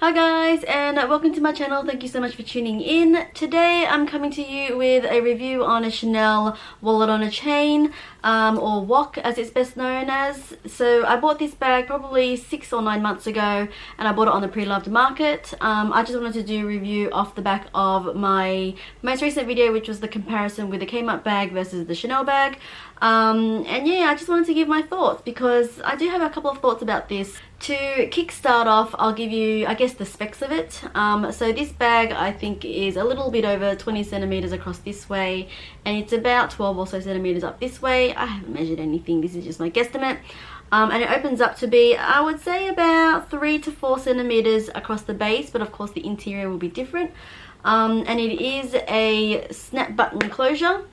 Hi guys, and welcome to my channel. Thank you so much for tuning in. Today I'm coming to you with a review on a Chanel wallet on a chain, or WOC as it's best known as. So I bought this bag probably 6 or 9 months ago, and I bought it on the pre-loved market. I just wanted to do a review off the back of my most recent video, which was the comparison with the Kmart bag versus the Chanel bag. And yeah, I just wanted to give my thoughts because I do have a couple of thoughts about this. To kickstart off, I'll give you, I guess, the specs of it. So this bag I think is a little bit over 20 centimeters across this way, and it's about 12 or so centimeters up this way. I haven't measured anything, this is just my guesstimate. And it opens up to be, I would say, about 3 to 4 centimeters across the base, but of course the interior will be different. And it is a snap button closure,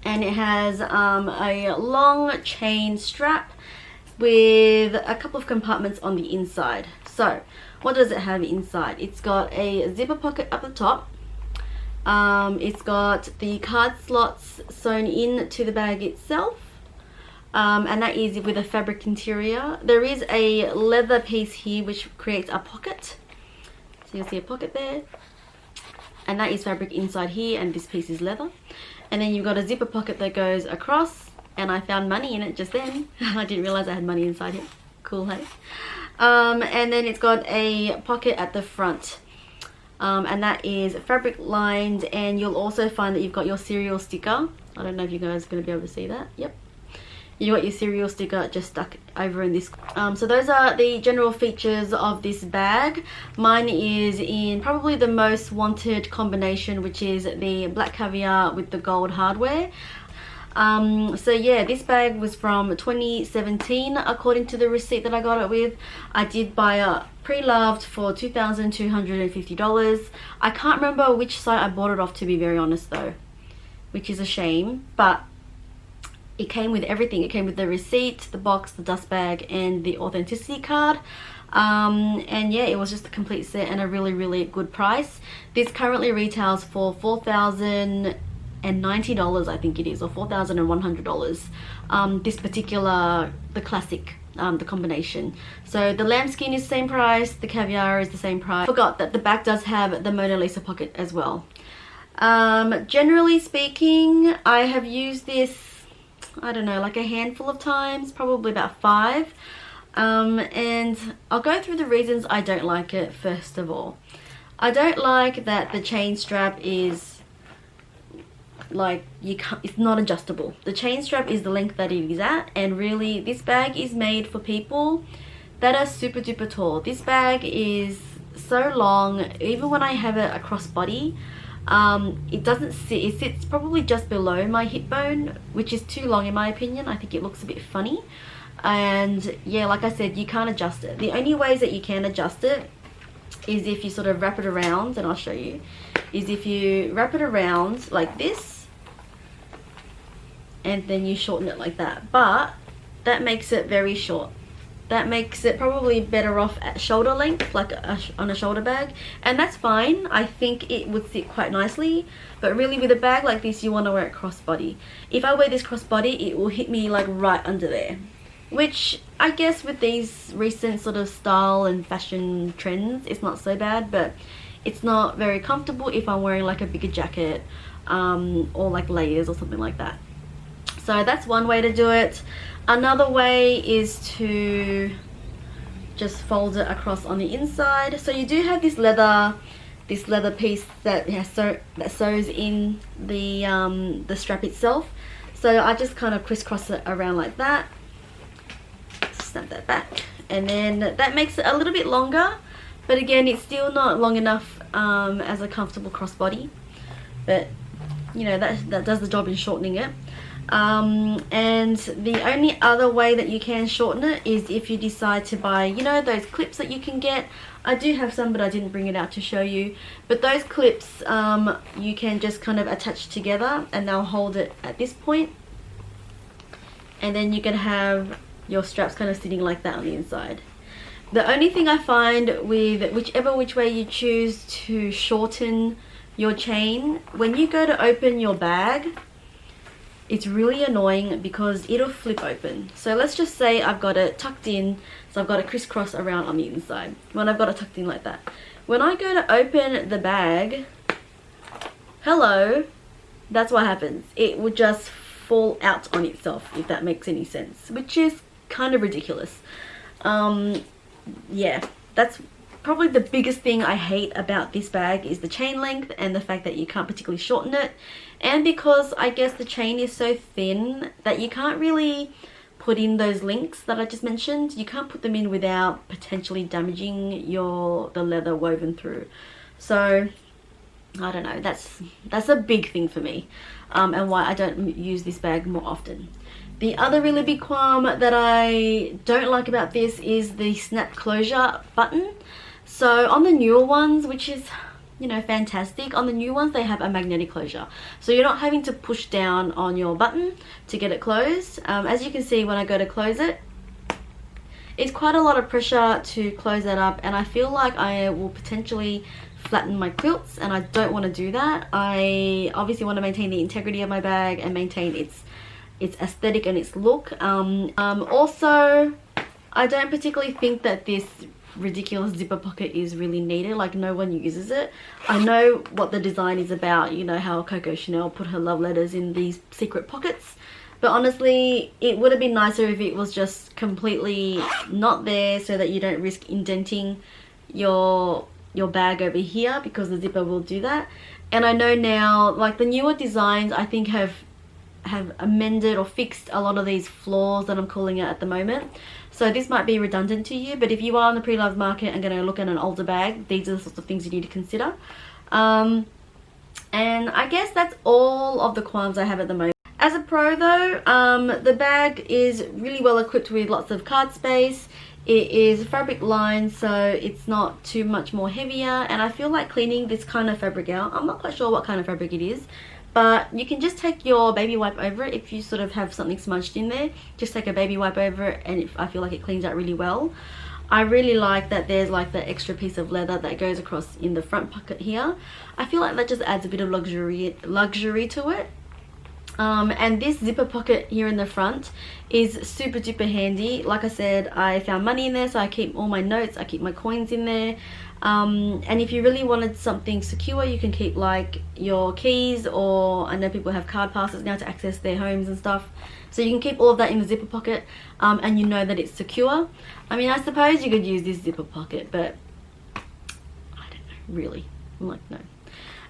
and it has a long chain strap with a couple of compartments on the inside. So what does it have inside? It's got a zipper pocket up the top. It's got the card slots sewn into the bag itself, and that is with a fabric interior. There is a leather piece here which creates a pocket, so you'll see a pocket there, and that is fabric inside here, and this piece is leather. And then you've got a zipper pocket that goes across, and I found money in it just then. I didn't realize I had money inside it. Cool, hey? And then it's got a pocket at the front, and that is fabric lined, and you'll also find that you've got your cereal sticker. I don't know if you guys are going to be able to see that. Yep. You got your cereal sticker just stuck over in this. So those are the general features of this bag. Mine is in probably the most wanted combination, which is the black caviar with the gold hardware. So yeah, this bag was from 2017 according to the receipt that I got it with. I did buy it pre-loved for $2,250. I can't remember which site I bought it off, to be very honest though, which is a shame, but it came with everything. It came with the receipt, the box, the dust bag, and the authenticity card. And yeah, it was just a complete set and a really good price. This currently retails for $4,090, I think it is, or $4,100. This particular, the classic, the combination. So the lambskin is the same price, the caviar is the same price. I forgot that the back does have the Mona Lisa pocket as well. Generally speaking, I have used this, I don't know, like a handful of times, probably about 5. And I'll go through the reasons I don't like it. First of all, I don't like that the chain strap is like, it's not adjustable. The chain strap is the length that it is at, and really this bag is made for people that are super duper tall. This bag is so long, even when I have it across body, it doesn't sit, it sits probably just below my hip bone, which is too long in my opinion. I think it looks a bit funny, and yeah, like I said, you can't adjust it. The only ways that you can adjust it is if you sort of wrap it around, and I'll show you, is if you wrap it around like this and then you shorten it like that, but that makes it very short. That makes it probably better off at shoulder length, like on a shoulder bag, and that's fine. I think it would sit quite nicely, but really with a bag like this, you want to wear it crossbody. If I wear this crossbody, it will hit me like right under there, which I guess with these recent sort of style and fashion trends, it's not so bad, but it's not very comfortable if I'm wearing like a bigger jacket, or like layers or something like that. So that's one way to do it. Another way is to just fold it across on the inside. So you do have this leather piece that sews in the strap itself. So I just kind of crisscross it around like that. Snap that back, and then that makes it a little bit longer, but again, it's still not long enough as a comfortable crossbody. But you know, that does the job in shortening it. And the only other way that you can shorten it is if you decide to buy, you know, those clips that you can get. I do have some, but I didn't bring it out to show you. But those clips, you can just kind of attach together, and they'll hold it at this point, and then you can have your straps kind of sitting like that on the inside. The only thing I find with which way you choose to shorten your chain, when you go to open your bag, it's really annoying because it'll flip open. So let's just say I've got it tucked in, so I've got it crisscross around on the inside. When I've got it tucked in like that, when I go to open the bag, hello, that's what happens. It would just fall out on itself, if that makes any sense, which is kind of ridiculous. Yeah, that's probably the biggest thing I hate about this bag, is the chain length and the fact that you can't particularly shorten it, and because I guess the chain is so thin that you can't really put in those links that I just mentioned. You can't put them in without potentially damaging the leather woven through. So I don't know, that's a big thing for me, and why I don't use this bag more often. The other really big qualm that I don't like about this is the snap closure button. So on the newer ones, which is, you know, fantastic, on the new ones they have a magnetic closure, so you're not having to push down on your button to get it closed. As you can see, when I go to close it, it's quite a lot of pressure to close that up, and I feel like I will potentially flatten my quilts, and I don't want to do that. I obviously want to maintain the integrity of my bag and maintain its aesthetic and its look. Also, I don't particularly think that this ridiculous zipper pocket is really needed. Like, no one uses it. I know what the design is about, you know, how Coco Chanel put her love letters in these secret pockets, but honestly it would have been nicer if it was just completely not there, so that you don't risk indenting your bag over here, because the zipper will do that. And I know now, like, the newer designs I think have amended or fixed a lot of these flaws that I'm calling out at the moment. So this might be redundant to you, but if you are on the pre-loved market and going to look at an older bag, these are the sorts of things you need to consider. And I guess that's all of the qualms I have at the moment. As a pro though, the bag is really well equipped with lots of card space. It is fabric lined, so it's not too much more heavier, and I feel like cleaning this kind of fabric out, I'm not quite sure what kind of fabric it is, but you can just take your baby wipe over it. If you sort of have something smudged in there, just take a baby wipe over it, and I feel like it cleans out really well. I really like that there's like the extra piece of leather that goes across in the front pocket here. I feel like that just adds a bit of luxury to it. And this zipper pocket here in the front is super duper handy. Like I said, I found money in there, so I keep all my notes, I keep my coins in there. And if you really wanted something secure, you can keep like your keys, or I know people have card passes now to access their homes and stuff, so you can keep all of that in the zipper pocket, and you know that it's secure. I mean, I suppose you could use this zipper pocket, but I don't know, really. I'm like, no.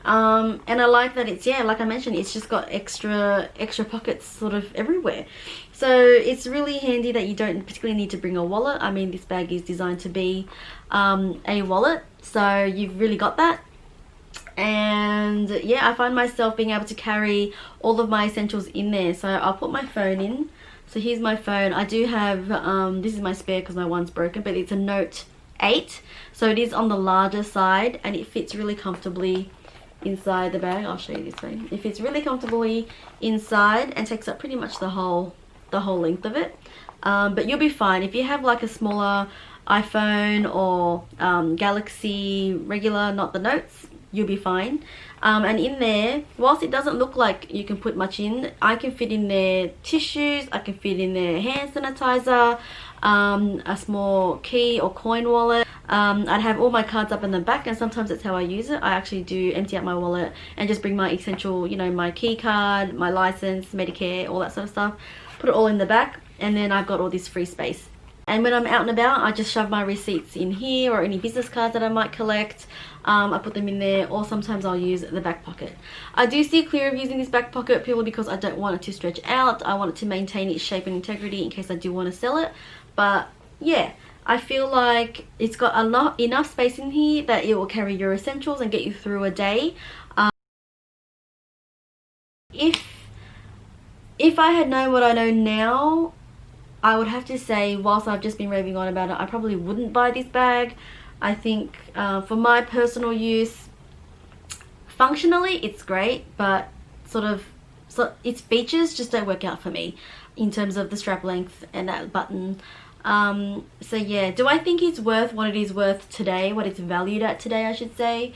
And I like that it's, yeah, like I mentioned, it's just got extra pockets sort of everywhere, so it's really handy that you don't particularly need to bring a wallet. I mean, this bag is designed to be a wallet, so you've really got that. And yeah, I find myself being able to carry all of my essentials in there. So I'll put my phone in. So here's my phone. I do have this is my spare because my one's broken, but it's a Note 8, so it is on the larger side, and it fits really comfortably inside the bag. I'll show you this way. It fits really comfortably inside and takes up pretty much the whole length of it. But you'll be fine if you have like a smaller iPhone or Galaxy regular, not the Notes. You'll be fine. And in there, whilst it doesn't look like you can put much in, I can fit in there tissues, I can fit in there hand sanitizer, a small key or coin wallet. I'd have all my cards up in the back, and sometimes that's how I use it. I actually do empty out my wallet and just bring my essential, you know, my key card, my license, Medicare, all that sort of stuff, put it all in the back, and then I've got all this free space. And when I'm out and about, I just shove my receipts in here, or any business cards that I might collect. I put them in there, or sometimes I'll use the back pocket. I do steer clear of using this back pocket purely because I don't want it to stretch out. I want it to maintain its shape and integrity in case I do want to sell it. But yeah, I feel like it's got enough space in here that it will carry your essentials and get you through a day. If I had known what I know now, I would have to say, whilst I've just been raving on about it, I probably wouldn't buy this bag. I think for my personal use, functionally it's great, but its features just don't work out for me in terms of the strap length and that button. So yeah, do I think it's worth what it is worth today, what it's valued at today, I should say?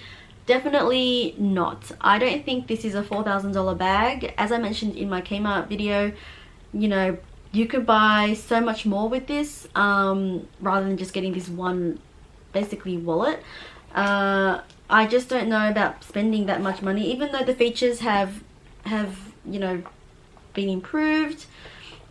Definitely not. I don't think this is a $4,000 bag. As I mentioned in my Kmart video, you know, you could buy so much more with this rather than just getting this one basically wallet. I just don't know about spending that much money, even though the features have you know, been improved.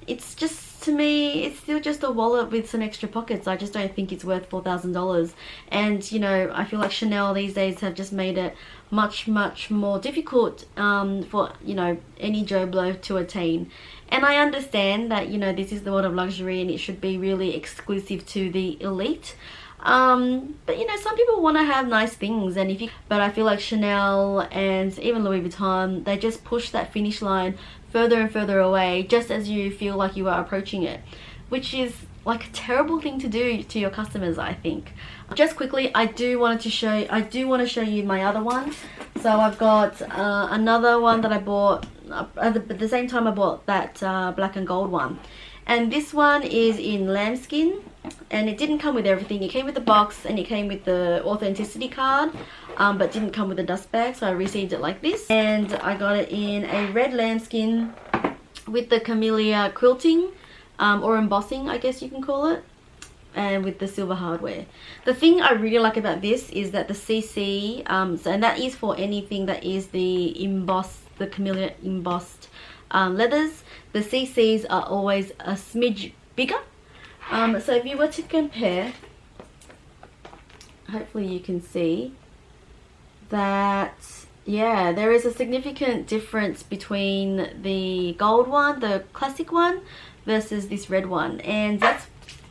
It's just, to me, it's still just a wallet with some extra pockets. I just don't think it's worth $4,000. And you know, I feel like Chanel these days have just made it much more difficult for, you know, any Joe Blow to attain. And I understand that, you know, this is the world of luxury and it should be really exclusive to the elite. But you know, some people want to have nice things, and but I feel like Chanel and even Louis Vuitton, they just push that finish line further and further away just as you feel like you are approaching it, which is like a terrible thing to do to your customers, I think. Just quickly, I do want to show you my other one. So I've got another one that I bought at the same time I bought that black and gold one, and this one is in lambskin. And it didn't come with everything. It came with the box and it came with the authenticity card, but didn't come with a dust bag, so I received it like this. And I got it in a red lambskin with the camellia quilting or embossing, I guess you can call it, and with the silver hardware. The thing I really like about this is that the CC, and that is for anything that is the camellia embossed leathers, the CCs are always a smidge bigger. So if you were to compare, hopefully you can see that, yeah, there is a significant difference between the gold one, the classic one, versus this red one. And that's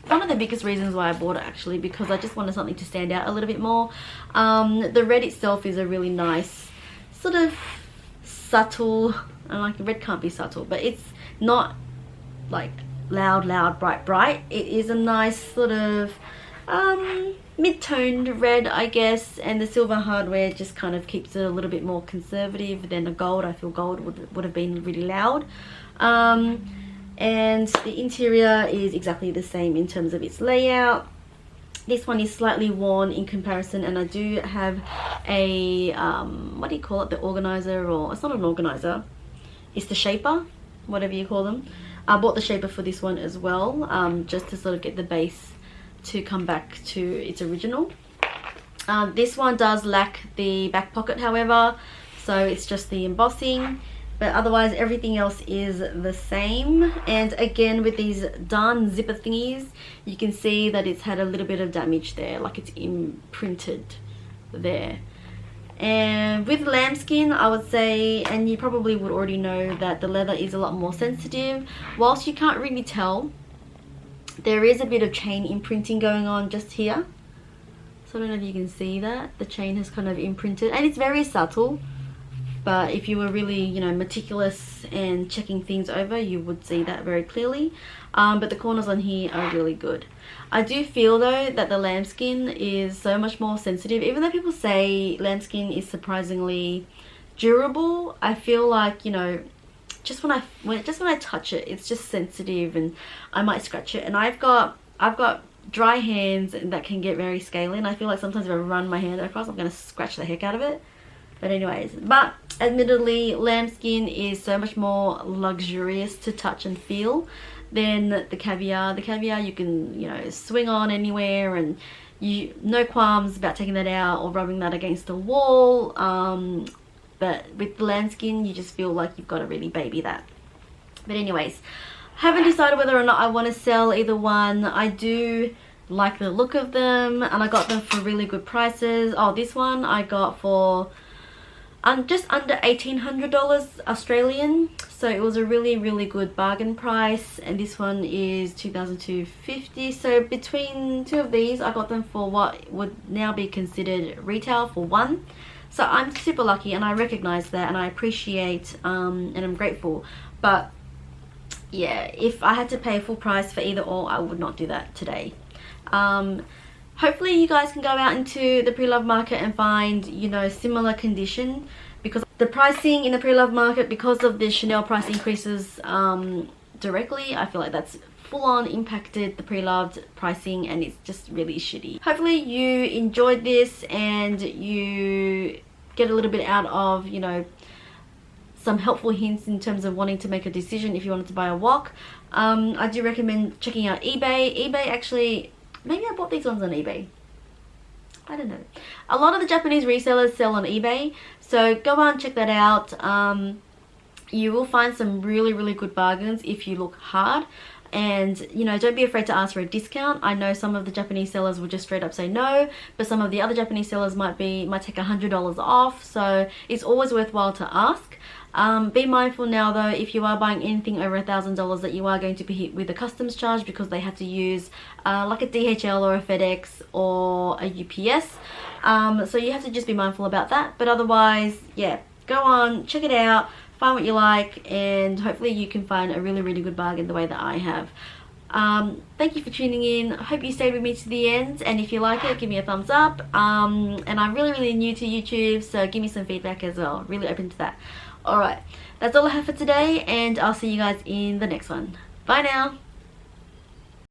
one of the biggest reasons why I bought it, actually, because I just wanted something to stand out a little bit more. The red itself is a really nice, sort of subtle, and like the red can't be subtle, but it's not like loud, bright. It is a nice sort of mid-toned red, I guess, and the silver hardware just kind of keeps it a little bit more conservative than a gold. I feel gold would have been really loud. And the interior is exactly the same in terms of its layout. This one is slightly worn in comparison, and I do have a what do you call it, the organizer, or it's not an organizer, it's the shaper, whatever you call them. I bought the shaper for this one as well, just to sort of get the base to come back to its original. This one does lack the back pocket, however, so it's just the embossing, but otherwise everything else is the same. And again, with these darn zipper thingies, you can see that it's had a little bit of damage there, like it's imprinted there. And with lambskin, I would say, and you probably would already know, that the leather is a lot more sensitive. Whilst you can't really tell, there is a bit of chain imprinting going on just here. So I don't know if you can see that. The chain has kind of imprinted, and it's very subtle. But if you were really, you know, meticulous and checking things over, you would see that very clearly. But the corners on here are really good. I do feel though that the lambskin is so much more sensitive. Even though people say lambskin is surprisingly durable, I feel like, you know, just when I touch it, it's just sensitive, and I might scratch it. And I've got dry hands that can get very scaly, and I feel like sometimes if I run my hand across, I'm going to scratch the heck out of it. But anyways, but admittedly, lambskin is so much more luxurious to touch and feel than the caviar. The caviar you can, you know, swing on anywhere, and no qualms about taking that out or rubbing that against the wall. But with the lambskin, you just feel like you've got to really baby that. But anyways, haven't decided whether or not I want to sell either one. I do like the look of them, and I got them for really good prices. Oh, this one I got for just under $1,800 Australian, so it was a really good bargain price. And this one is $2,250, so between two of these I got them for what would now be considered retail for one. So I'm super lucky, and I recognize that, and I appreciate and I'm grateful. But yeah, if I had to pay full price for either or, I would not do that today. Hopefully you guys can go out into the pre-love market and find, you know, similar condition, because the pricing in the pre-love market, because of the Chanel price increases directly, I feel like that's full-on impacted the pre-loved pricing, and it's just really shitty. Hopefully you enjoyed this and you get a little bit out of, you know, some helpful hints in terms of wanting to make a decision if you wanted to buy a wok, I do recommend checking out eBay. eBay actually, maybe I bought these ones on eBay. I don't know. A lot of the Japanese resellers sell on eBay, so go on, check that out. You will find some really good bargains if you look hard. And, you know, don't be afraid to ask for a discount. I know some of the Japanese sellers will just straight up say no, but some of the other Japanese sellers might take $100 off, so it's always worthwhile to ask. Be mindful now though, if you are buying anything over $1,000, that you are going to be hit with a customs charge, because they have to use like a DHL or a FedEx or a UPS. So you have to just be mindful about that. But otherwise, yeah, go on, check it out, find what you like, and hopefully you can find a really good bargain the way that I have. Thank you for tuning in. I hope you stayed with me to the end, and if you like it, give me a thumbs up. And I'm really new to YouTube, so give me some feedback as well. Really open to that. Alright, that's all I have for today, and I'll see you guys in the next one. Bye now.